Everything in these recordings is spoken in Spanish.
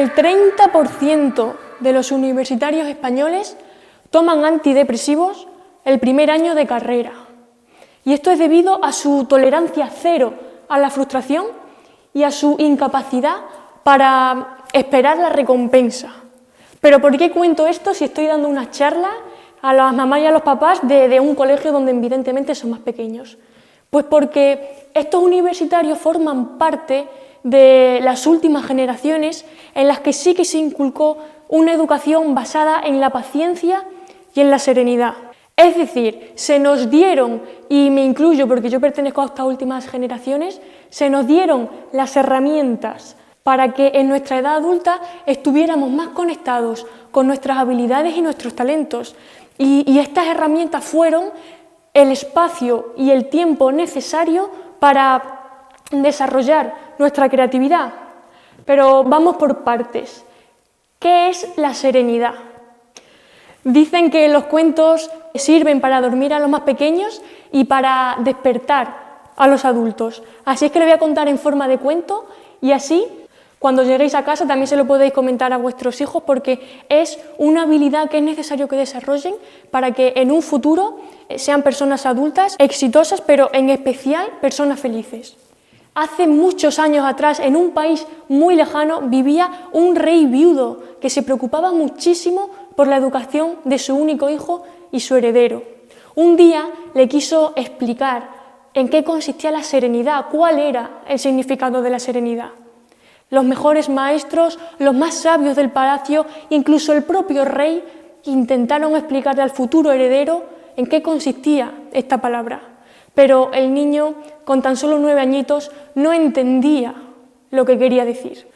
el 30% de los universitarios españoles toman antidepresivos el primer año de carrera. Y esto es debido a su tolerancia cero a la frustración y a su incapacidad para esperar la recompensa. Pero ¿por qué cuento esto si estoy dando una charla a las mamás y a los papás de un colegio donde evidentemente son más pequeños? Pues porque estos universitarios forman parte de las últimas generaciones en las que sí que se inculcó una educación basada en la paciencia y en la serenidad. Es decir, se nos dieron, y me incluyo porque yo pertenezco a estas últimas generaciones, se nos dieron las herramientas para que en nuestra edad adulta estuviéramos más conectados con nuestras habilidades y nuestros talentos. Y estas herramientas fueron el espacio y el tiempo necesario para desarrollar nuestra creatividad. Pero vamos por partes. ¿Qué es la serenidad? Dicen que los cuentos sirven para dormir a los más pequeños y para despertar a los adultos. Así es que lo voy a contar en forma de cuento y así, cuando lleguéis a casa, también se lo podéis comentar a vuestros hijos porque es una habilidad que es necesario que desarrollen para que en un futuro sean personas adultas exitosas, pero en especial personas felices. Hace muchos años atrás, en un país muy lejano, vivía un rey viudo que se preocupaba muchísimo por la educación de su único hijo y su heredero. Un día le quiso explicar en qué consistía la serenidad, cuál era el significado de la serenidad. Los mejores maestros, los más sabios del palacio, incluso el propio rey, intentaron explicarle al futuro heredero en qué consistía esta palabra. Pero el niño, con tan solo 9 añitos, no entendía lo que quería decir.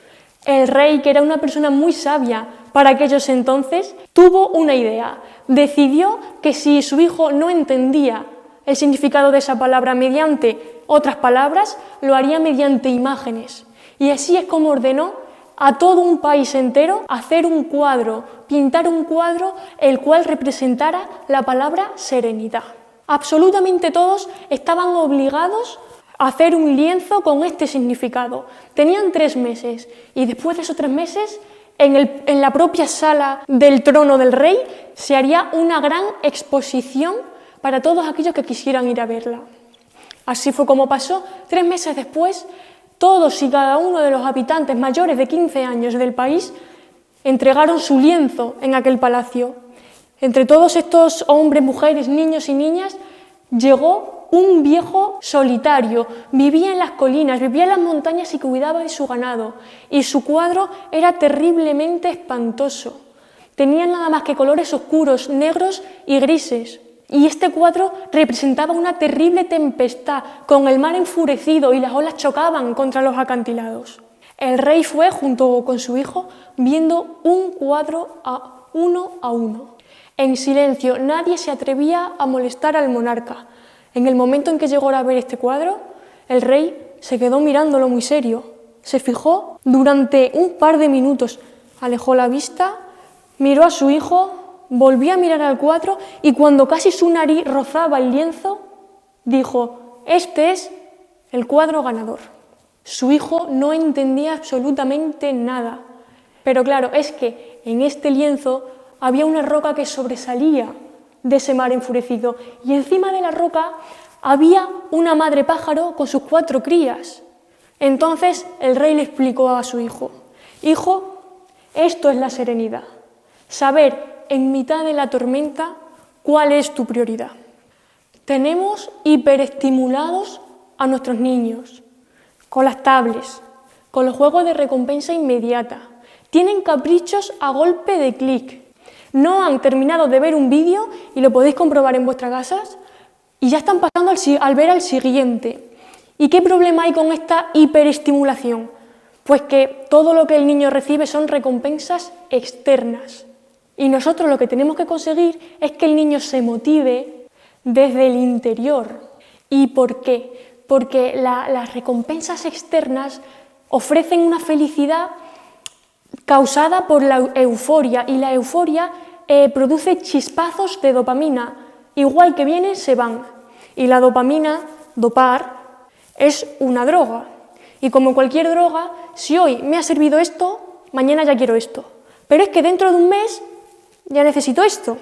El rey, que era una persona muy sabia para aquellos entonces, tuvo una idea. Decidió que si su hijo no entendía el significado de esa palabra mediante otras palabras, lo haría mediante imágenes. Y así es como ordenó a todo un país entero hacer un cuadro, pintar un cuadro el cual representara la palabra serenidad. Absolutamente todos estaban obligados a hacer un lienzo con este significado. Tenían 3 meses y después de esos 3 meses, en la propia sala del trono del rey, se haría una gran exposición para todos aquellos que quisieran ir a verla. Así fue como pasó. 3 meses después, todos y cada uno de los habitantes mayores de 15 años del país entregaron su lienzo en aquel palacio. Entre todos estos hombres, mujeres, niños y niñas, llegó un viejo solitario, vivía en las colinas, vivía en las montañas y cuidaba de su ganado. Y su cuadro era terriblemente espantoso. Tenía nada más que colores oscuros, negros y grises. Y este cuadro representaba una terrible tempestad, con el mar enfurecido y las olas chocaban contra los acantilados. El rey fue, junto con su hijo, viendo un cuadro uno a uno. En silencio, nadie se atrevía a molestar al monarca. En el momento en que llegó a ver este cuadro, el rey se quedó mirándolo muy serio. Se fijó durante un par de minutos, alejó la vista, miró a su hijo, volvió a mirar al cuadro y cuando casi su nariz rozaba el lienzo, dijo: «Este es el cuadro ganador». Su hijo no entendía absolutamente nada. Pero claro, es que en este lienzo había una roca que sobresalía de ese mar enfurecido y encima de la roca había una madre pájaro con sus 4 crías. Entonces el rey le explicó a su hijo: «Hijo, esto es la serenidad, saber en mitad de la tormenta cuál es tu prioridad». Tenemos hiperestimulados a nuestros niños con las tablets, con los juegos de recompensa inmediata. Tienen caprichos a golpe de clic. No han terminado de ver un vídeo, y lo podéis comprobar en vuestras casas, y ya están pasando al ver al siguiente. ¿Y qué problema hay con esta hiperestimulación? Pues que todo lo que el niño recibe son recompensas externas. Y nosotros lo que tenemos que conseguir es que el niño se motive desde el interior. ¿Y por qué? Porque las recompensas externas ofrecen una felicidad causada por la euforia, y la euforia produce chispazos de dopamina, igual que vienen se van, y la dopamina, dopar, es una droga, y como cualquier droga, si hoy me ha servido esto, mañana ya quiero esto. Pero es que dentro de un mes ya necesito esto.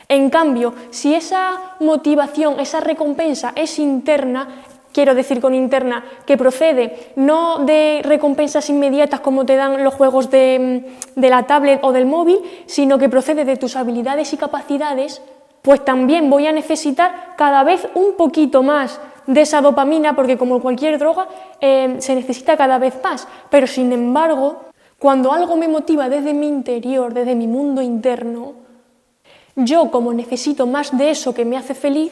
En cambio, si esa motivación, esa recompensa es interna, quiero decir con interna, que procede no de recompensas inmediatas como te dan los juegos de la tablet o del móvil, sino que procede de tus habilidades y capacidades, pues también voy a necesitar cada vez un poquito más de esa dopamina, porque como cualquier droga, se necesita cada vez más. Pero sin embargo, cuando algo me motiva desde mi interior, desde mi mundo interno, yo, como necesito más de eso que me hace feliz,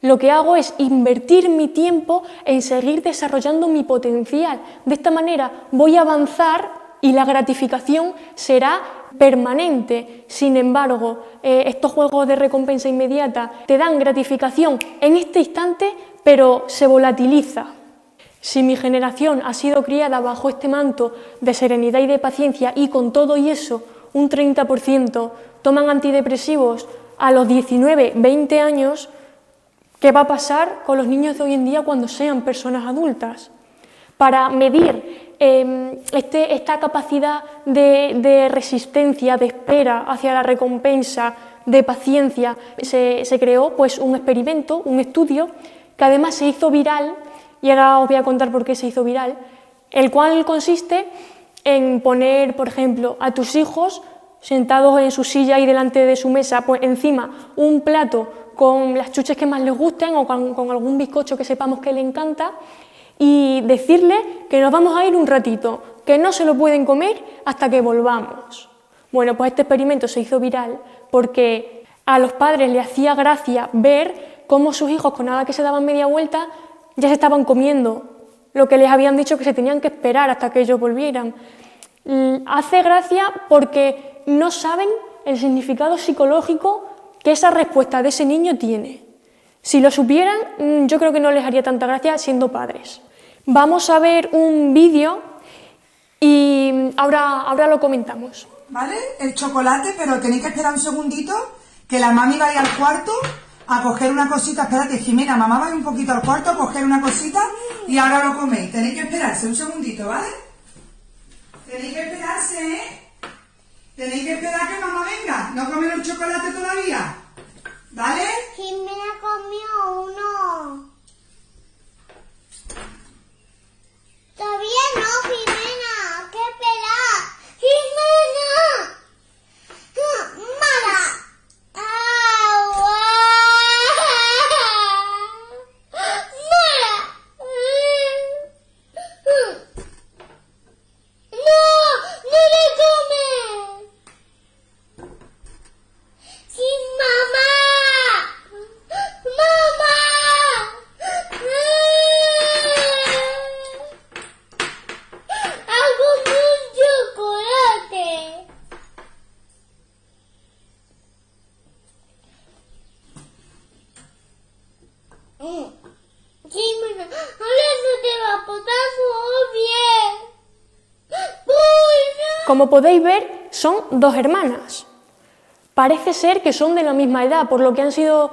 lo que hago es invertir mi tiempo en seguir desarrollando mi potencial. De esta manera voy a avanzar y la gratificación será permanente. Sin embargo, estos juegos de recompensa inmediata te dan gratificación en este instante, pero se volatiliza. Si mi generación ha sido criada bajo este manto de serenidad y de paciencia y con todo y eso, un 30% toman antidepresivos a los 19, 20 años, ¿qué va a pasar con los niños de hoy en día cuando sean personas adultas? Para medir esta capacidad de resistencia, de espera hacia la recompensa, de paciencia, se creó pues, un experimento, un estudio, que además se hizo viral, y ahora os voy a contar por qué se hizo viral, el cual consiste en poner, por ejemplo, a tus hijos sentados en su silla y delante de su mesa, pues encima un plato con las chuches que más les gusten o con algún bizcocho que sepamos que le encanta, y decirle que nos vamos a ir un ratito, que no se lo pueden comer hasta que volvamos. Bueno, pues este experimento se hizo viral porque a los padres les hacía gracia ver cómo sus hijos, con nada que se daban media vuelta, ya se estaban comiendo lo que les habían dicho que se tenían que esperar hasta que ellos volvieran. Hace gracia porque no saben el significado psicológico que esa respuesta de ese niño tiene. Si lo supieran, yo creo que no les haría tanta gracia siendo padres. Vamos a ver un vídeo y ahora lo comentamos. ¿Vale? El chocolate, pero tenéis que esperar un segundito, que la mami va a ir al cuarto a coger una cosita. Espérate, Jimena, mamá va a ir un poquito al cuarto a coger una cosita y ahora lo coméis. Tenéis que esperarse un segundito, ¿vale? Tenéis que esperarse, ¿eh? Tenéis que esperar que mamá venga. ¿No comen el chocolate todavía? ¿Vale? Jimena comió uno. Todavía no, Jimena. ¡Qué pelada! ¡Jimena! ¡Mala! ¡Agua! ¡Mala! ¡No! ¡No le come! ¡Sí, mamá! ¡Mamá! ¡Hago un chocolate! Jimena, ahora no te va a pasar muy bien. ¡Uy, Como podéis ver, son dos hermanas. Parece ser que son de la misma edad, por lo que han sido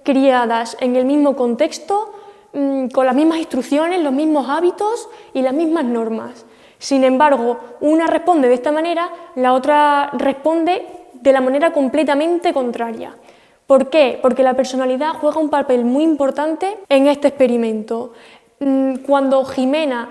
criadas en el mismo contexto, con las mismas instrucciones, los mismos hábitos y las mismas normas. Sin embargo, una responde de esta manera, la otra responde de la manera completamente contraria. ¿Por qué? Porque la personalidad juega un papel muy importante en este experimento. Cuando Jimena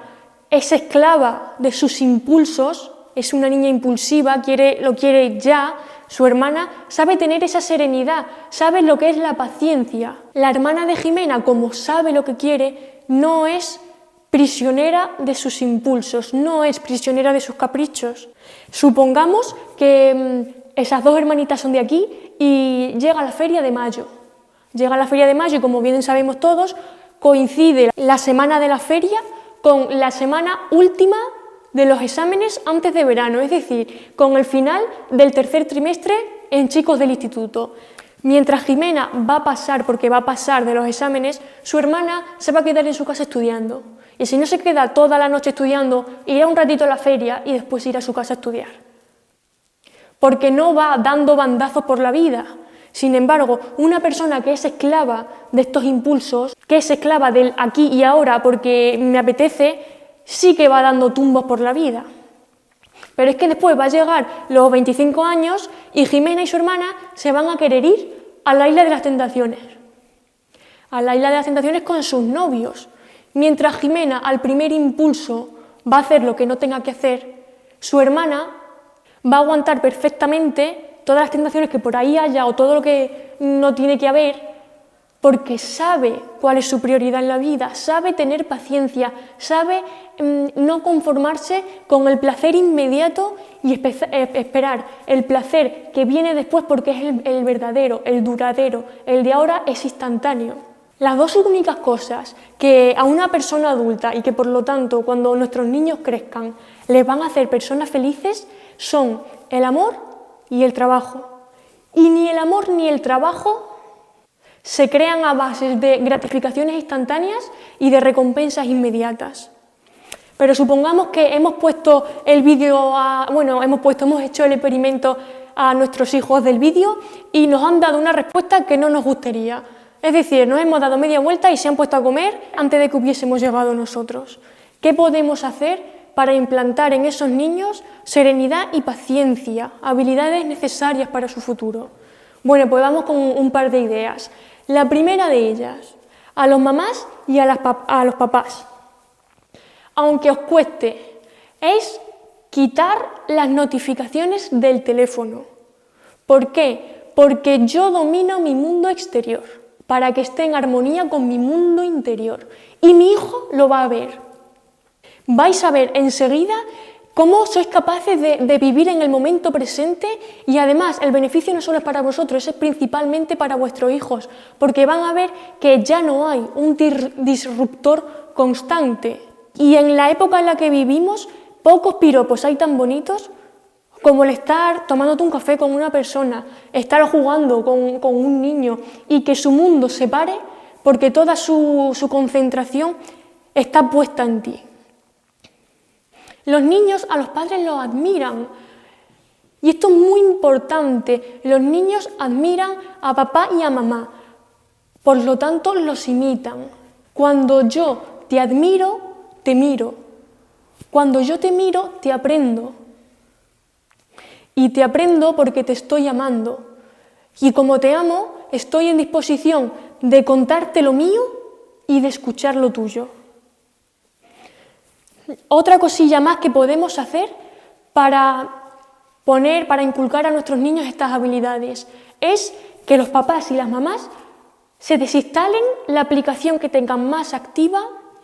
es esclava de sus impulsos, es una niña impulsiva, lo quiere ya, su hermana sabe tener esa serenidad, sabe lo que es la paciencia. La hermana de Jimena, como sabe lo que quiere, no es prisionera de sus impulsos, no es prisionera de sus caprichos. Supongamos que esas dos hermanitas son de aquí y llega la feria de mayo. Llega la feria de mayo y, como bien sabemos todos, coincide la semana de la feria con la semana última de los exámenes antes de verano, es decir, con el final del tercer trimestre en chicos del instituto. Mientras Jimena va a pasar, porque va a pasar de los exámenes, su hermana se va a quedar en su casa estudiando. Y si no se queda toda la noche estudiando, irá un ratito a la feria y después irá a su casa a estudiar. Porque no va dando bandazos por la vida. Sin embargo, una persona que es esclava de estos impulsos, que es esclava del aquí y ahora porque me apetece, sí que va dando tumbos por la vida. Pero es que después va a llegar los 25 años y Jimena y su hermana se van a querer ir a la isla de las tentaciones. A la isla de las tentaciones con sus novios. Mientras Jimena, al primer impulso, va a hacer lo que no tenga que hacer, su hermana va a aguantar perfectamente todas las tentaciones que por ahí haya o todo lo que no tiene que haber, porque sabe cuál es su prioridad en la vida, sabe tener paciencia, sabe no conformarse con el placer inmediato y esperar el placer que viene después, porque es el verdadero, el duradero, el de ahora es instantáneo. Las dos únicas cosas que a una persona adulta y que por lo tanto cuando nuestros niños crezcan les van a hacer personas felices son el amor y el trabajo. Y ni el amor ni el trabajo se crean a base de gratificaciones instantáneas y de recompensas inmediatas. Pero supongamos que hemos puesto el vídeo, hemos hecho el experimento a nuestros hijos del vídeo y nos han dado una respuesta que no nos gustaría. Es decir, nos hemos dado media vuelta y se han puesto a comer antes de que hubiésemos llegado nosotros. ¿Qué podemos hacer para implantar en esos niños serenidad y paciencia, habilidades necesarias para su futuro? Bueno, pues vamos con un par de ideas. La primera de ellas, a los mamás y a los papás, aunque os cueste, es quitar las notificaciones del teléfono. ¿Por qué? Porque yo domino mi mundo exterior, para que esté en armonía con mi mundo interior. Y mi hijo lo va a ver. Vais a ver enseguida cómo sois capaces de vivir en el momento presente y además el beneficio no solo es para vosotros, es principalmente para vuestros hijos, porque van a ver que ya no hay un disruptor constante. Y en la época en la que vivimos, pocos piropos hay tan bonitos como el estar tomándote un café con una persona, estar jugando con un niño y que su mundo se pare porque toda su concentración está puesta en ti. Los niños a los padres los admiran y esto es muy importante, los niños admiran a papá y a mamá, por lo tanto los imitan. Cuando yo te admiro, te miro. Cuando yo te miro, te aprendo. Y te aprendo porque te estoy amando. Y como te amo, estoy en disposición de contarte lo mío y de escuchar lo tuyo. Otra cosilla más que podemos hacer para inculcar a nuestros niños estas habilidades es que los papás y las mamás se desinstalen la aplicación que tengan más activa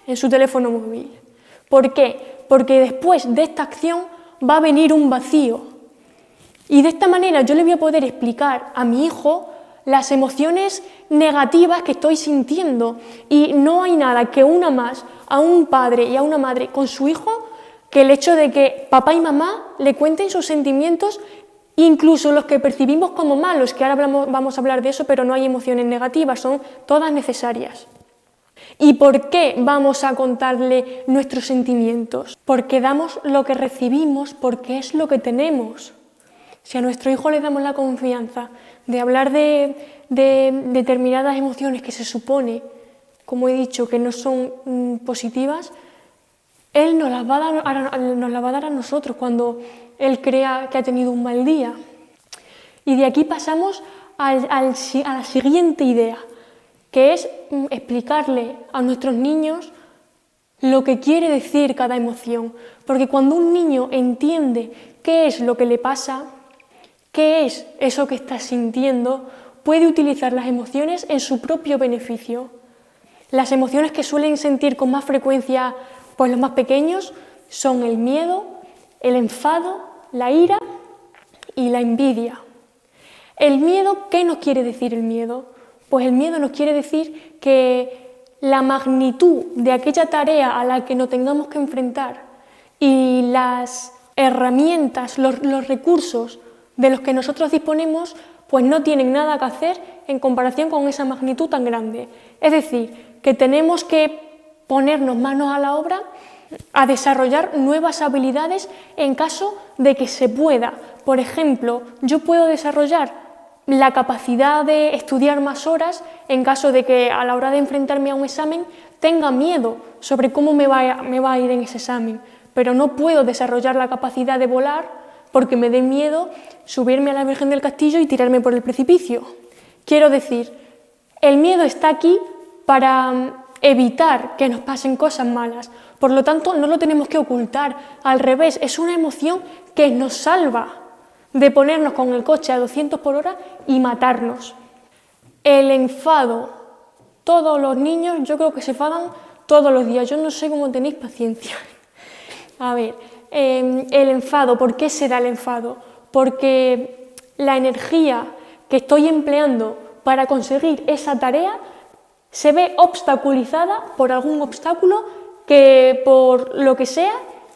en su teléfono móvil. ¿Por qué? Porque después de esta acción va a venir un vacío. Y de esta manera yo le voy a poder explicar a mi hijo las emociones negativas que estoy sintiendo. Y no hay nada que una más a un padre y a una madre con su hijo que el hecho de que papá y mamá le cuenten sus sentimientos, incluso los que percibimos como malos, que ahora vamos a hablar de eso, pero no hay emociones negativas, son todas necesarias. ¿Y por qué vamos a contarle nuestros sentimientos? Porque damos lo que recibimos, porque es lo que tenemos. Si a nuestro hijo le damos la confianza de hablar de determinadas emociones que se supone, como he dicho, que no son positivas, él nos las va a dar a nosotros cuando él crea que ha tenido un mal día. Y de aquí pasamos a la siguiente idea, que es explicarle a nuestros niños lo que quiere decir cada emoción. Porque cuando un niño entiende qué es lo que le pasa, qué es eso que está sintiendo, puede utilizar las emociones en su propio beneficio. Las emociones que suelen sentir con más frecuencia pues los más pequeños son el miedo, el enfado, la ira y la envidia. El miedo, ¿qué nos quiere decir el miedo? Pues el miedo nos quiere decir que la magnitud de aquella tarea a la que nos tengamos que enfrentar y las herramientas, los recursos de los que nosotros disponemos, pues no tienen nada que hacer en comparación con esa magnitud tan grande. Es decir, que tenemos que ponernos manos a la obra a desarrollar nuevas habilidades en caso de que se pueda. Por ejemplo, yo puedo desarrollar la capacidad de estudiar más horas en caso de que a la hora de enfrentarme a un examen tenga miedo sobre cómo me va a ir en ese examen. pero no puedo desarrollar la capacidad de volar porque me dé miedo subirme a la Virgen del Castillo y tirarme por el precipicio. Quiero decir, el miedo está aquí para evitar que nos pasen cosas malas. Por lo tanto, no lo tenemos que ocultar. Al revés, es una emoción que nos salva de ponernos con el coche a 200 por hora y matarnos. El enfado. Todos los niños yo creo que se enfadan todos los días. Yo no sé cómo tenéis paciencia. A ver, el enfado. ¿Por qué se da el enfado? Porque la energía que estoy empleando para conseguir esa tarea se ve obstaculizada por algún obstáculo que, por lo que sea,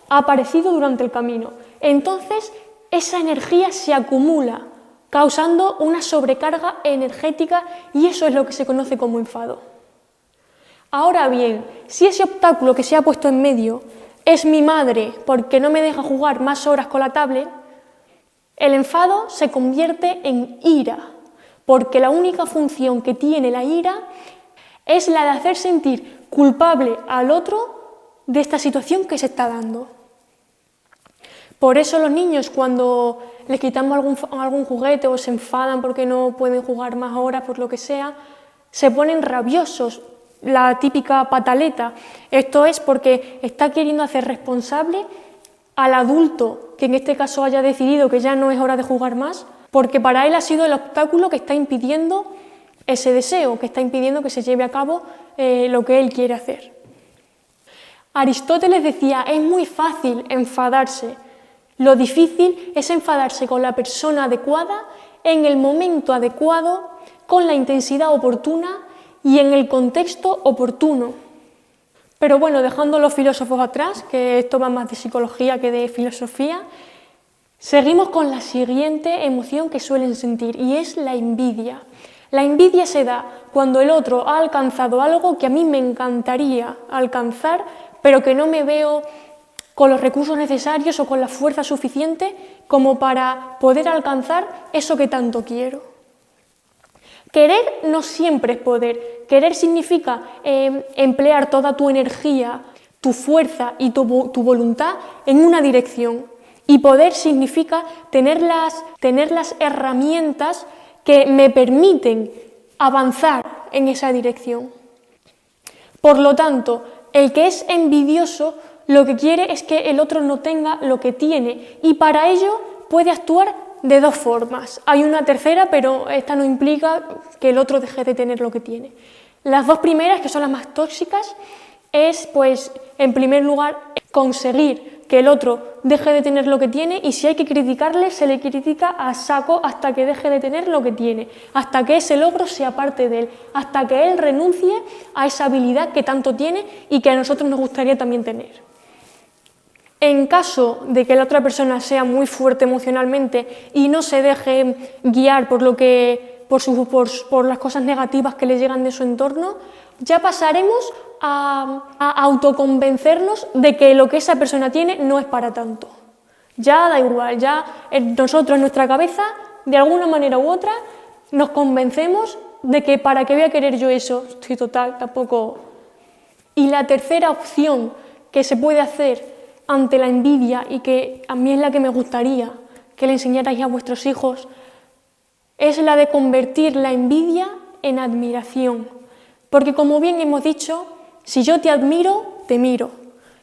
ha aparecido durante el camino. Entonces, esa energía se acumula, causando una sobrecarga energética, y eso es lo que se conoce como enfado. Ahora bien, si ese obstáculo que se ha puesto en medio es mi madre porque no me deja jugar más horas con la tablet, el enfado se convierte en ira, porque la única función que tiene la ira es la de hacer sentir culpable al otro de esta situación que se está dando. Por eso los niños, cuando les quitamos algún juguete o se enfadan porque no pueden jugar más horas por lo que sea, se ponen rabiosos, la típica pataleta. Esto es porque está queriendo hacer responsable al adulto que en este caso haya decidido que ya no es hora de jugar más, porque para él ha sido el obstáculo que está impidiendo ese deseo, que está impidiendo que se lleve a cabo lo que él quiere hacer. Aristóteles decía, es muy fácil enfadarse, lo difícil es enfadarse con la persona adecuada, en el momento adecuado, con la intensidad oportuna y en el contexto oportuno. Pero bueno, dejando los filósofos atrás, que esto va más de psicología que de filosofía, seguimos con la siguiente emoción que suelen sentir, y es la envidia. La envidia se da cuando el otro ha alcanzado algo que a mí me encantaría alcanzar, pero que no me veo con los recursos necesarios o con la fuerza suficiente como para poder alcanzar eso que tanto quiero. Querer no siempre es poder. Querer significa emplear toda tu energía, tu fuerza y tu voluntad en una dirección. Y poder significa tener las herramientas que me permiten avanzar en esa dirección. Por lo tanto, el que es envidioso lo que quiere es que el otro no tenga lo que tiene, y para ello puede actuar de dos formas. Hay una tercera, pero esta no implica que el otro deje de tener lo que tiene. Las dos primeras, que son las más tóxicas, es, pues, en primer lugar, conseguir que el otro deje de tener lo que tiene, y si hay que criticarle, se le critica a saco hasta que deje de tener lo que tiene, hasta que ese logro sea parte de él, hasta que él renuncie a esa habilidad que tanto tiene y que a nosotros nos gustaría también tener. En caso de que la otra persona sea muy fuerte emocionalmente y no se deje guiar por las cosas negativas que le llegan de su entorno, ya pasaremos a autoconvencernos de que lo que esa persona tiene no es para tanto. Ya da igual, ya nosotros en nuestra cabeza, de alguna manera u otra, nos convencemos de que para qué voy a querer yo eso, sí, total, tampoco. Y la tercera opción que se puede hacer ante la envidia, y que a mí es la que me gustaría que le enseñarais a vuestros hijos, es la de convertir la envidia en admiración. Porque, como bien hemos dicho, si yo te admiro, te miro,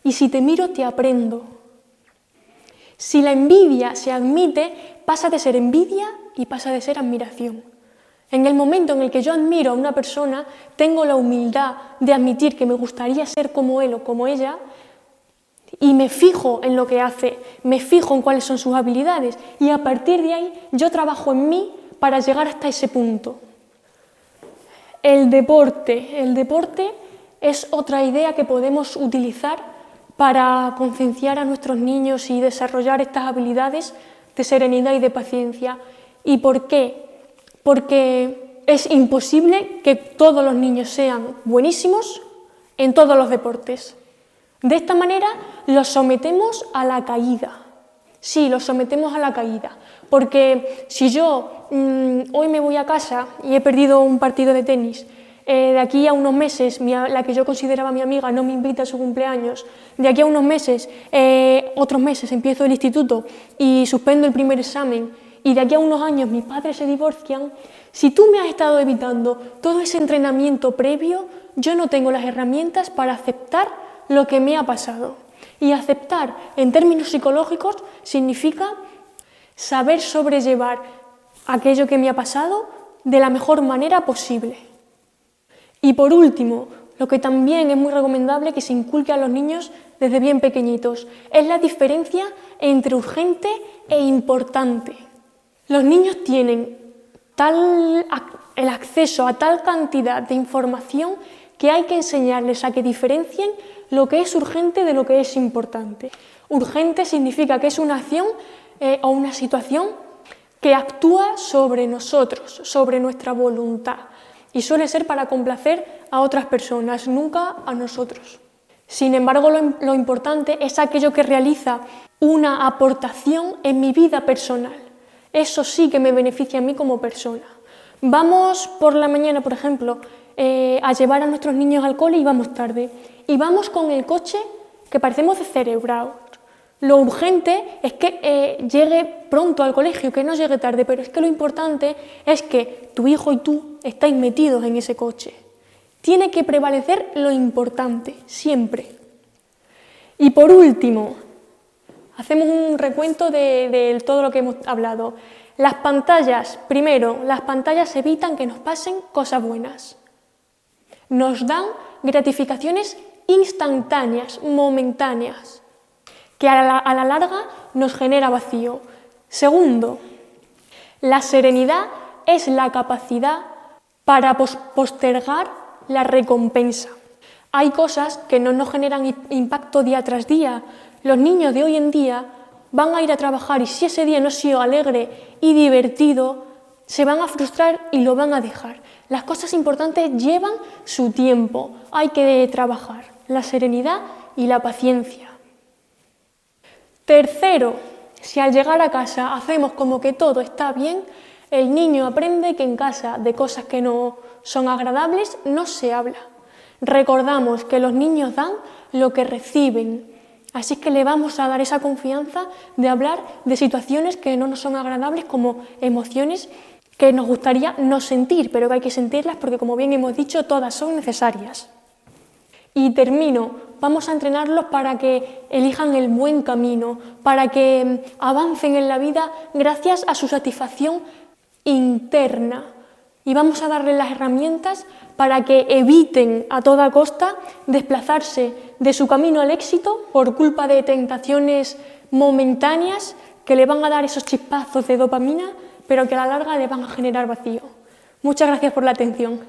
y si te miro, te aprendo. Si la envidia se admite, pasa de ser envidia y pasa de ser admiración. En el momento en el que yo admiro a una persona, tengo la humildad de admitir que me gustaría ser como él o como ella, y me fijo en lo que hace, me fijo en cuáles son sus habilidades, y a partir de ahí yo trabajo en mí para llegar hasta ese punto. El deporte es otra idea que podemos utilizar para concienciar a nuestros niños y desarrollar estas habilidades de serenidad y de paciencia. ¿Y por qué? Porque es imposible que todos los niños sean buenísimos en todos los deportes. De esta manera los sometemos a la caída. Sí, los sometemos a la caída. Porque si yo hoy me voy a casa y he perdido un partido de tenis, de aquí a unos meses, la que yo consideraba mi amiga no me invita a su cumpleaños, de aquí a unos meses, otros meses empiezo el instituto y suspendo el primer examen, y de aquí a unos años mis padres se divorcian, si tú me has estado evitando todo ese entrenamiento previo, yo no tengo las herramientas para aceptar lo que me ha pasado. Y aceptar, en términos psicológicos, significa saber sobrellevar aquello que me ha pasado de la mejor manera posible. Y por último, lo que también es muy recomendable que se inculque a los niños desde bien pequeñitos, es la diferencia entre urgente e importante. Los niños tienen el acceso a tal cantidad de información que hay que enseñarles a que diferencien lo que es urgente de lo que es importante. Urgente significa que es una acción o una situación que actúa sobre nosotros, sobre nuestra voluntad, y suele ser para complacer a otras personas, nunca a nosotros. Sin embargo, lo importante es aquello que realiza una aportación en mi vida personal. Eso sí que me beneficia a mí como persona. Vamos por la mañana, por ejemplo, a llevar a nuestros niños al cole y vamos tarde. Y vamos con el coche que parecemos descerebrados. Lo urgente es que llegue pronto al colegio, que no llegue tarde, pero es que lo importante es que tu hijo y tú estáis metidos en ese coche. Tiene que prevalecer lo importante, siempre. Y por último, hacemos un recuento de todo lo que hemos hablado. Las pantallas, primero, las pantallas evitan que nos pasen cosas buenas. Nos dan gratificaciones instantáneas, momentáneas, que a la larga nos genera vacío. Segundo, la serenidad es la capacidad para postergar la recompensa. Hay cosas que no nos generan impacto día tras día. Los niños de hoy en día van a ir a trabajar y si ese día no ha sido alegre y divertido, se van a frustrar y lo van a dejar. Las cosas importantes llevan su tiempo, hay que trabajar la serenidad y la paciencia. Tercero, si al llegar a casa hacemos como que todo está bien, el niño aprende que en casa de cosas que no son agradables no se habla. Recordamos que los niños dan lo que reciben, así que le vamos a dar esa confianza de hablar de situaciones que no nos son agradables como emociones que nos gustaría no sentir, pero que hay que sentirlas porque, como bien hemos dicho, todas son necesarias. Y termino, vamos a entrenarlos para que elijan el buen camino, para que avancen en la vida gracias a su satisfacción interna. Y vamos a darles las herramientas para que eviten a toda costa desplazarse de su camino al éxito por culpa de tentaciones momentáneas que le van a dar esos chispazos de dopamina, pero que a la larga le van a generar vacío. Muchas gracias por la atención.